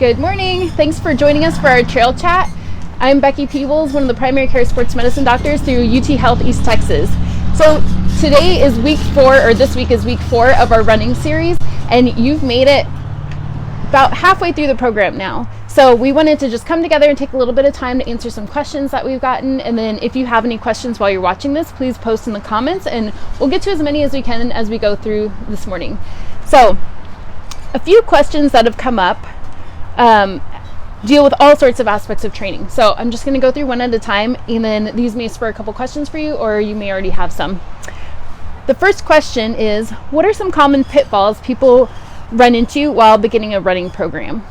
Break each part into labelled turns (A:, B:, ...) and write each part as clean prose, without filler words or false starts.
A: Good morning. Thanks for joining us for our trail chat. I'm Becky Peebles, one of the primary care sports medicine doctors through UT Health East Texas. So today is this week is week 4 of our running series, and you've made it about halfway through the program now. So we wanted to just come together and take a little bit of time to answer some questions that we've gotten. And then if you have any questions while you're watching this, please post in the comments and we'll get to as many as we can as we go through this morning. So a few questions that have come up deal with all sorts of aspects of training. So I'm just going to go through one at a time, and then these may spur a couple questions for you, or you may already have some. The first question is, what are some common pitfalls people run into while beginning a running program?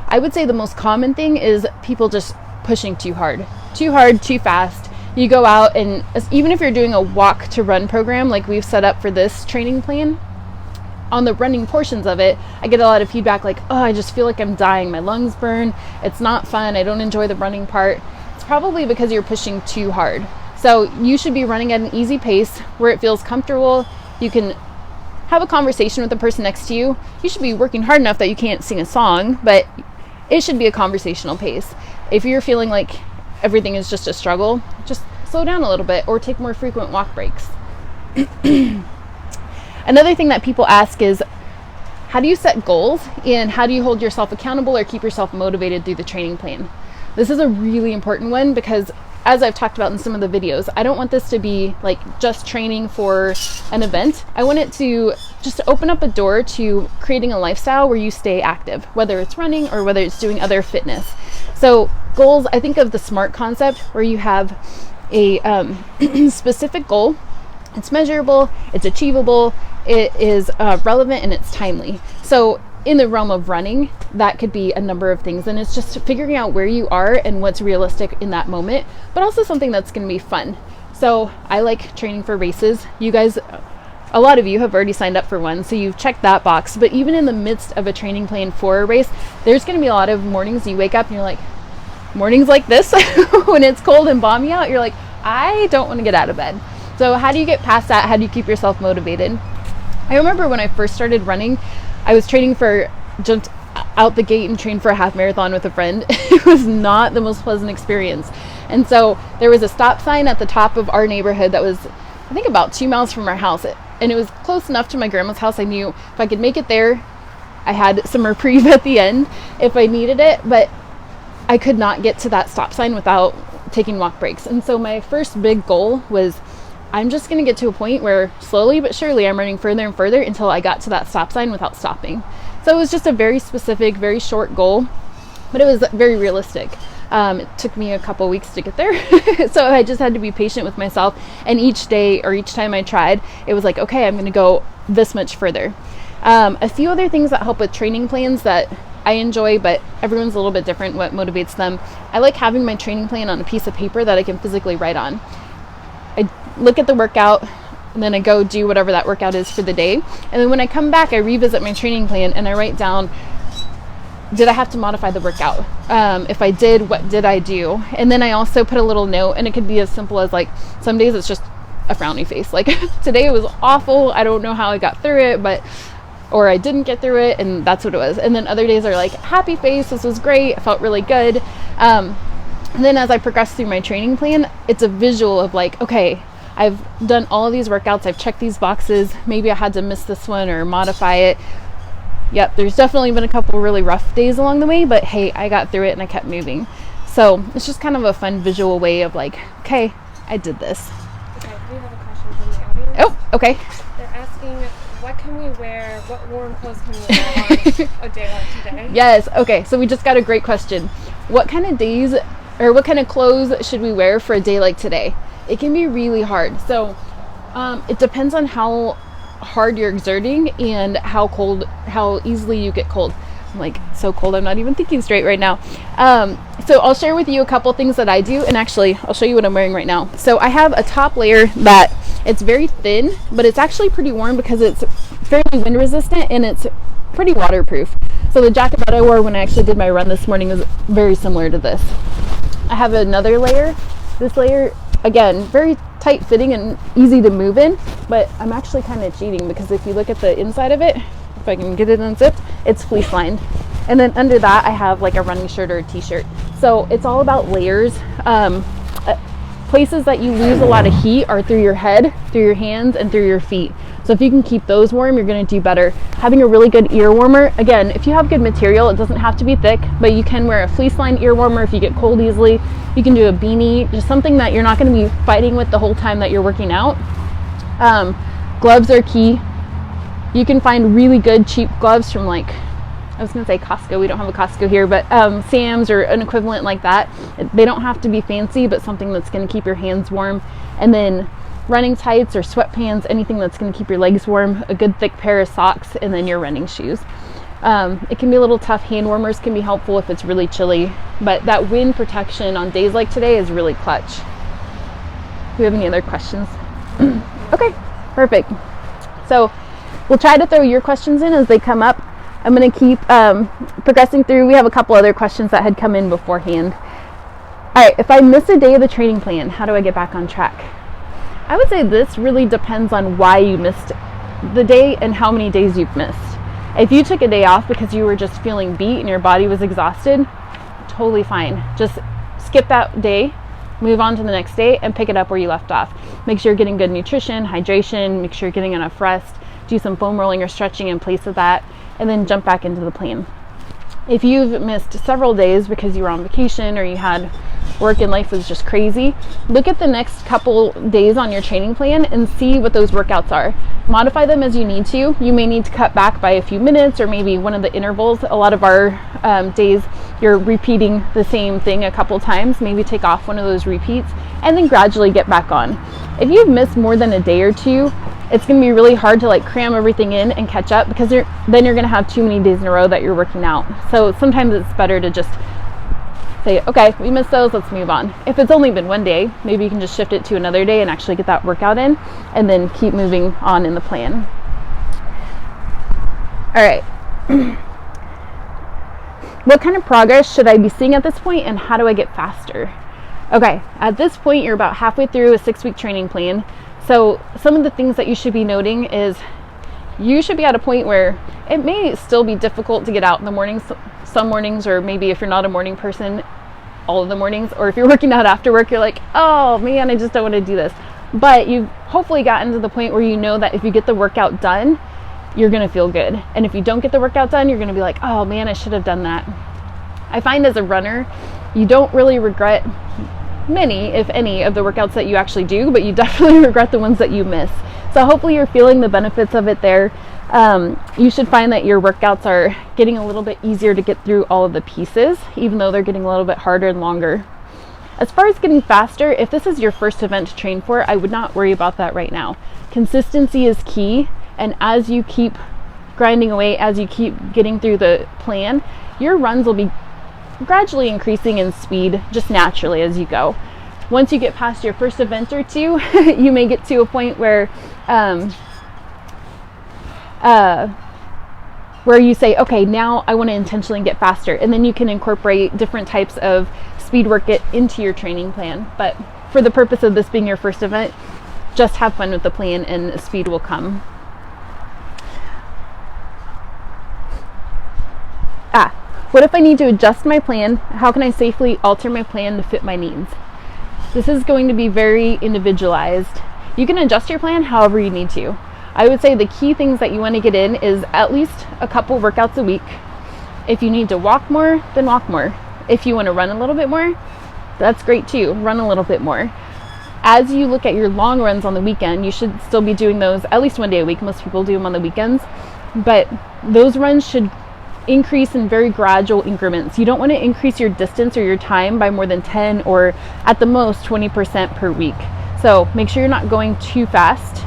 A: I would say the most common thing is people just pushing too hard, too fast. You go out, and even if you're doing a walk to run program like we've set up for this training plan, on the running portions of it, I get a lot of feedback like, oh, I just feel like I'm dying. My lungs burn. It's not fun. I don't enjoy the running part. It's probably because you're pushing too hard. So you should be running at an easy pace where it feels comfortable. You can have a conversation with the person next to you. You should be working hard enough that you can't sing a song, but it should be a conversational pace. If you're feeling like everything is just a struggle, just slow down a little bit or take more frequent walk breaks. Another thing that people ask is, how do you set goals and how do you hold yourself accountable or keep yourself motivated through the training plan? This is a really important one because, as I've talked about in some of the videos, I don't want this to be like just training for an event. I want it to just open up a door to creating a lifestyle where you stay active, whether it's running or whether it's doing other fitness. So goals, I think of the SMART concept, where you have a specific goal. It's measurable, it's achievable, it is relevant, and it's timely. So in the realm of running, that could be a number of things, and it's just figuring out where you are and what's realistic in that moment, but also something that's going to be fun. So I like training for races. You guys, a lot of you have already signed up for one, so you've checked that box. But even in the midst of a training plan for a race, there's going to be a lot of mornings you wake up and you're like, mornings like this, when it's cold and balmy out, you're like, I don't want to get out of bed. So how do you get past that? How do you keep yourself motivated? I remember when I first started running, I was jumped out the gate and trained for a half marathon with a friend. It was not the most pleasant experience. And so there was a stop sign at the top of our neighborhood that was, I think, about 2 miles from our house. And it was close enough to my grandma's house. I knew if I could make it there, I had some reprieve at the end if I needed it. But I could not get to that stop sign without taking walk breaks. And so my first big goal was, I'm just going to get to a point where slowly but surely I'm running further and further until I got to that stop sign without stopping. So it was just a very specific, very short goal, but it was very realistic. It took me a couple weeks to get there. So I just had to be patient with myself. And each day or each time I tried, it was like, okay, I'm going to go this much further. A few other things that help with training plans that I enjoy, but everyone's a little bit different what motivates them. I like having my training plan on a piece of paper that I can physically write on. I look at the workout, and then I go do whatever that workout is for the day. And then when I come back, I revisit my training plan and I write down, did I have to modify the workout? If I did, what did I do? And then I also put a little note, and it could be as simple as like, some days it's just a frowny face. Like today it was awful. I don't know how I got through it, or I didn't get through it, and that's what it was. And then other days are like, happy face, this was great, I felt really good. And then as I progress through my training plan, it's a visual of like, okay, I've done all of these workouts, I've checked these boxes, maybe I had to miss this one or modify it. Yep, there's definitely been a couple really rough days along the way, but hey, I got through it and I kept moving. So it's just kind of a fun visual way of like, okay, I did this.
B: Okay, we have a question from the audience.
A: Oh, okay.
B: They're asking, what can we wear, what warm clothes can we wear on a day like today?
A: Yes, okay, so we just got a great question. What kind of days, or what kind of clothes should we wear for a day like today? It can be really hard. So it depends on how hard you're exerting and how easily you get cold. I'm like so cold, I'm not even thinking straight right now. So I'll share with you a couple things that I do, and actually I'll show you what I'm wearing right now. So I have a top layer that it's very thin, but it's actually pretty warm because it's fairly wind resistant and it's pretty waterproof. So the jacket that I wore when I actually did my run this morning is very similar to this. I have another layer. This layer, again, very tight fitting and easy to move in, but I'm actually kind of cheating because if you look at the inside of it, if I can get it unzipped, it's fleece lined. And then under that, I have like a running shirt or a t-shirt. So it's all about layers. Places that you lose a lot of heat are through your head, through your hands, and through your feet. So if you can keep those warm, you're going to do better. Having a really good ear warmer, again, if you have good material, it doesn't have to be thick, but you can wear a fleece lined ear warmer if you get cold easily. You can do a beanie, just something that you're not going to be fighting with the whole time that you're working out. Gloves are key. You can find really good cheap gloves from, like, I was going to say Costco. We don't have a Costco here, but Sam's or an equivalent like that. They don't have to be fancy, but something that's going to keep your hands warm. And then running tights or sweatpants, anything that's going to keep your legs warm, a good thick pair of socks, and then your running shoes. It can be a little tough. Hand warmers can be helpful if it's really chilly, but that wind protection on days like today is really clutch. Do we have any other questions? Okay, perfect. So we'll try to throw your questions in as they come up. I'm going to keep progressing through. We have a couple other questions that had come in beforehand. All right, if I miss a day of the training plan, how do I get back on track? I would say this really depends on why you missed the day and how many days you've missed. If you took a day off because you were just feeling beat and your body was exhausted, totally fine. Just skip that day, move on to the next day, and pick it up where you left off. Make sure you're getting good nutrition, hydration, make sure you're getting enough rest, do some foam rolling or stretching in place of that, and then jump back into the plan. If you've missed several days because you were on vacation or you had work and life was just crazy, look at the next couple days on your training plan and see what those workouts are. Modify them as you need to. You may need to cut back by a few minutes or maybe one of the intervals. A lot of our days, you're repeating the same thing a couple times. Maybe take off one of those repeats and then gradually get back on. If you've missed more than a day or two, it's going to be really hard to like cram everything in and catch up because then you're going to have too many days in a row that you're working out. So sometimes it's better to just say, okay, we missed those, let's move on. If it's only been one day, maybe you can just shift it to another day and actually get that workout in and then keep moving on in the plan. All right. What kind of progress should I be seeing at this point and how do I get faster? Okay, at this point, you're about halfway through a 6-week training plan. So some of the things that you should be noting is you should be at a point where it may still be difficult to get out in the mornings, some mornings, or maybe if you're not a morning person, all of the mornings, or if you're working out after work, you're like, oh man, I just don't want to do this. But you've hopefully gotten to the point where you know that if you get the workout done, you're going to feel good. And if you don't get the workout done, you're going to be like, oh man, I should have done that. I find as a runner, you don't really regret many, if any, of the workouts that you actually do, but you definitely regret the ones that you miss. So hopefully you're feeling the benefits of it there. You should find that your workouts are getting a little bit easier to get through all of the pieces, even though they're getting a little bit harder and longer. As far as getting faster, if this is your first event to train for, I would not worry about that right now. Consistency is key, and as you keep grinding away, as you keep getting through the plan, your runs will be gradually increasing in speed just naturally as you go. Once you get past your first event or two, you may get to a point where you say, okay, now I want to intentionally get faster, and then you can incorporate different types of speed work into your training plan. But for the purpose of this being your first event, just have fun with the plan and speed will come. What if I need to adjust my plan? How can I safely alter my plan to fit my needs? This is going to be very individualized. You can adjust your plan however you need to. I would say the key things that you want to get in is at least a couple workouts a week. If you need to walk more, then walk more. If you want to run a little bit more, that's great too. Run a little bit more. As you look at your long runs on the weekend, you should still be doing those at least one day a week. Most people do them on the weekends, but those runs should increase in very gradual increments. You don't want to increase your distance or your time by more than 10 or at the most 20% per week. So make sure you're not going too fast.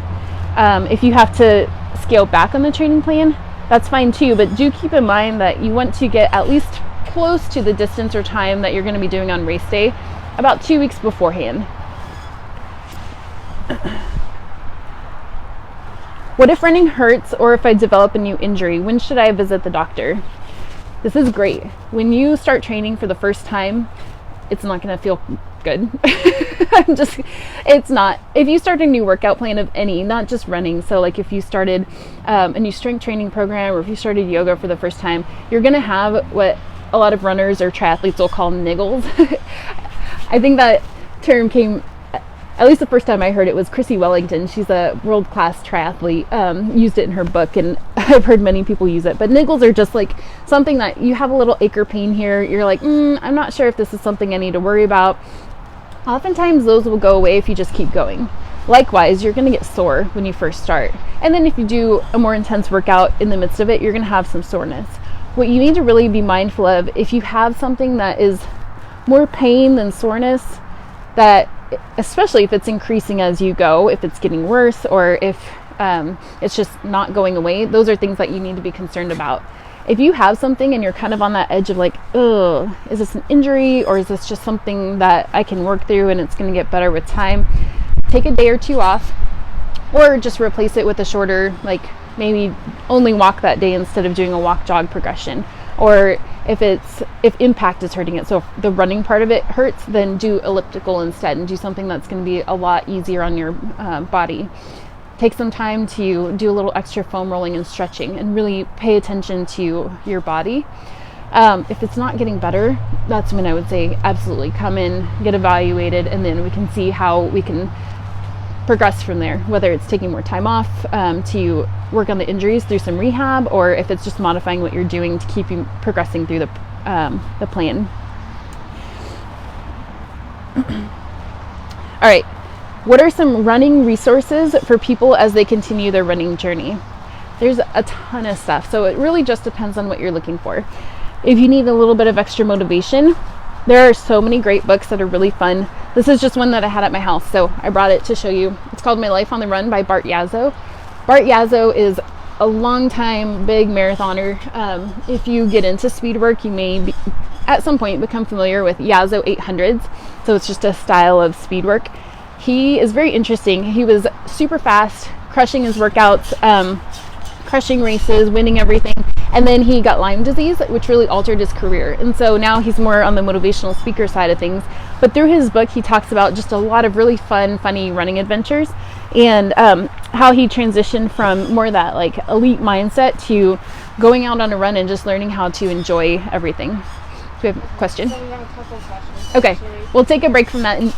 A: If you have to scale back on the training plan, that's fine too, but do keep in mind that you want to get at least close to the distance or time that you're going to be doing on race day about 2 weeks beforehand. What if running hurts or if I develop a new injury? When should I visit the doctor? This is great. When you start training for the first time, it's not going to feel good. It's not. If you start a new workout plan of any, not just running, so like if you started a new strength training program, or if you started yoga for the first time, you're going to have what a lot of runners or triathletes will call niggles. I think that term came, at least the first time I heard it, was Chrissy Wellington. She's a world-class triathlete, used it in her book, and I've heard many people use it. But niggles are just like something that you have a little ache or pain here. You're like, I'm not sure if this is something I need to worry about. Oftentimes those will go away if you just keep going. Likewise, you're going to get sore when you first start. And then if you do a more intense workout in the midst of it, you're going to have some soreness. What you need to really be mindful of, if you have something that is more pain than soreness, that especially if it's increasing as you go, if it's getting worse, or if it's just not going away, those are things that you need to be concerned about. If you have something and you're kind of on that edge of like, oh, is this an injury, or is this just something that I can work through and it's going to get better with time, take a day or two off, or just replace it with a shorter, like maybe only walk that day instead of doing a walk jog progression. Or if impact is hurting it, so if the running part of it hurts, then do elliptical instead and do something that's going to be a lot easier on your body. Take some time to do a little extra foam rolling and stretching, and really pay attention to your body. If it's not getting better, that's when I would say absolutely come in, get evaluated, and then we can see how we can progress from there, whether it's taking more time off to work on the injuries through some rehab, or if it's just modifying what you're doing to keep you progressing through the plan. All right, what are some running resources for people as they continue their running journey? There's a ton of stuff, so it really just depends on what you're looking for. If you need a little bit of extra motivation, there are so many great books that are really fun. This is just one that I had at my house, so I brought it to show you. It's called My Life on the Run by Bart Yazzo. Bart Yazzo is a long-time big marathoner. If you get into speed work, you may at some point become familiar with Yazzo 800s. So it's just a style of speed work. He is very interesting. He was super fast, crushing his workouts, crushing races, winning everything. And then he got Lyme disease, which really altered his career. And so now he's more on the motivational speaker side of things. But through his book, he talks about just a lot of really fun, funny running adventures, and how he transitioned from more that like elite mindset to going out on a run and just learning how to enjoy everything. Do we have a question?
B: So we have a couple of questions.
A: Okay,
B: Actually.
A: we'll take a break from that and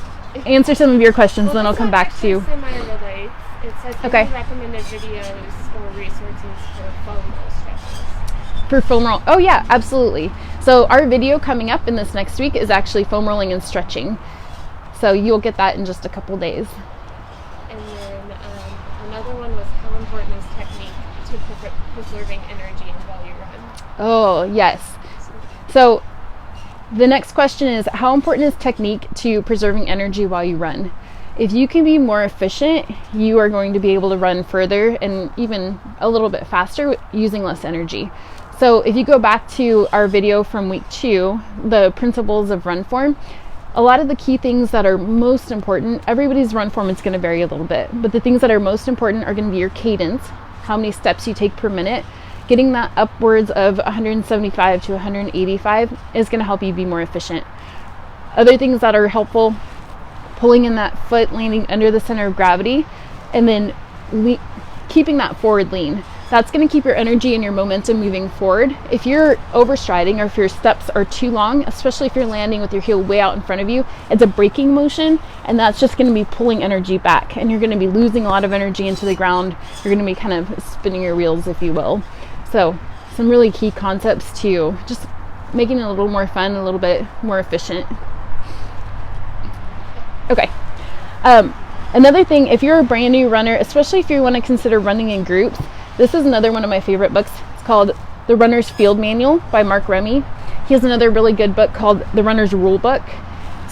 A: answer some of your questions, then I'll come back to you.
B: Semi-relates. It says,
A: Okay.
B: any recommended videos or resources for foam roll stretches?
A: For foam roll, oh yeah, absolutely. So our video coming up in this next week is actually foam rolling and stretching. So you'll get that in just a couple days.
B: And then another one was, how important is technique to preserving energy while you run?
A: Oh yes. So the next question is, how important is technique to preserving energy while you run? If you can be more efficient, you are going to be able to run further and even a little bit faster using less energy. So if you go back to our video from week 2, the principles of run form, a lot of the key things that are most important, everybody's run form is going to vary a little bit, but the things that are most important are going to be your cadence, how many steps you take per minute. Getting that upwards of 175 to 185 is going to help you be more efficient. Other things that are helpful, pulling in that foot, landing under the center of gravity, and then keeping that forward lean. That's going to keep your energy and your momentum moving forward. If you're overstriding, or if your steps are too long, especially if you're landing with your heel way out in front of you, it's a braking motion, and that's just going to be pulling energy back, and you're going to be losing a lot of energy into the ground. You're going to be kind of spinning your wheels, if you will. So some really key concepts to just making it a little more fun, a little bit more efficient. Okay. Another thing, if you're a brand new runner, especially if you want to consider running in groups, this is another one of my favorite books. It's called The Runner's Field Manual by Mark Remy. He has another really good book called The Runner's Rule Book.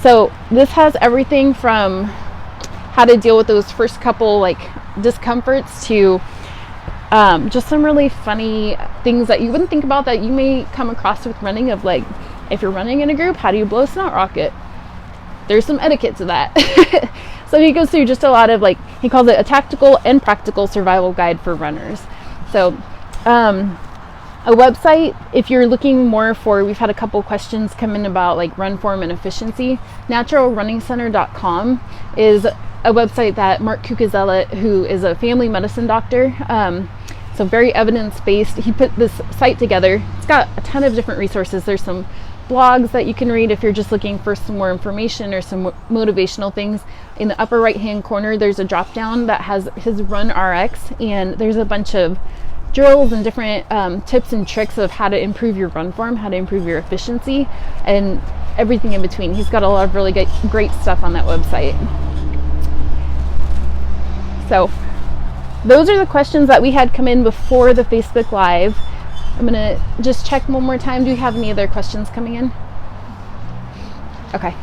A: So this has everything from how to deal with those first couple like discomforts to just some really funny things that you wouldn't think about that you may come across with running, of like, if you're running in a group, how do you blow a snot rocket? There's some etiquette to that. So he goes through just a lot of, like, he calls it a tactical and practical survival guide for runners. So A website, if you're looking more for, we've had a couple questions come in about like run form and efficiency. naturalrunningscenter.com is a website that Mark Cucuzella, who is a family medicine doctor, so very evidence-based, he put this site together. It's got a ton of different resources. There's some blogs that you can read if you're just looking for some more information or some motivational things. In the upper right hand corner, there's a drop down that has his Run RX, and there's a bunch of drills and different tips and tricks of how to improve your run form, how to improve your efficiency, and everything in between. He's got a lot of really great stuff on that website. So those are the questions that we had come in before the Facebook Live. I'm gonna just check one more time. Do you have any other questions coming in? Okay.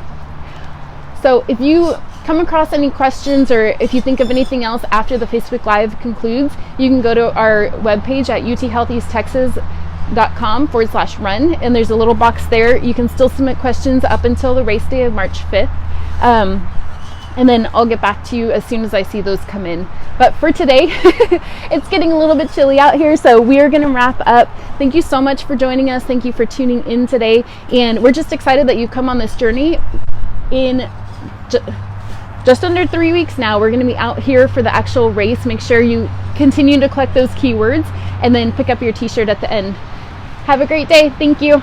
A: So if you come across any questions, or if you think of anything else after the Facebook Live concludes, you can go to our webpage at uthealthieasttexas.com/run, and there's a little box there. You can still submit questions up until the race day of March 5th. And then I'll get back to you as soon as I see those come in. But for today, it's getting a little bit chilly out here, so we are gonna wrap up. Thank you so much for joining us. Thank you for tuning in today. And we're just excited that you've come on this journey. In just under 3 weeks now, we're gonna be out here for the actual race. Make sure you continue to collect those keywords and then pick up your t-shirt at the end. Have a great day. Thank you.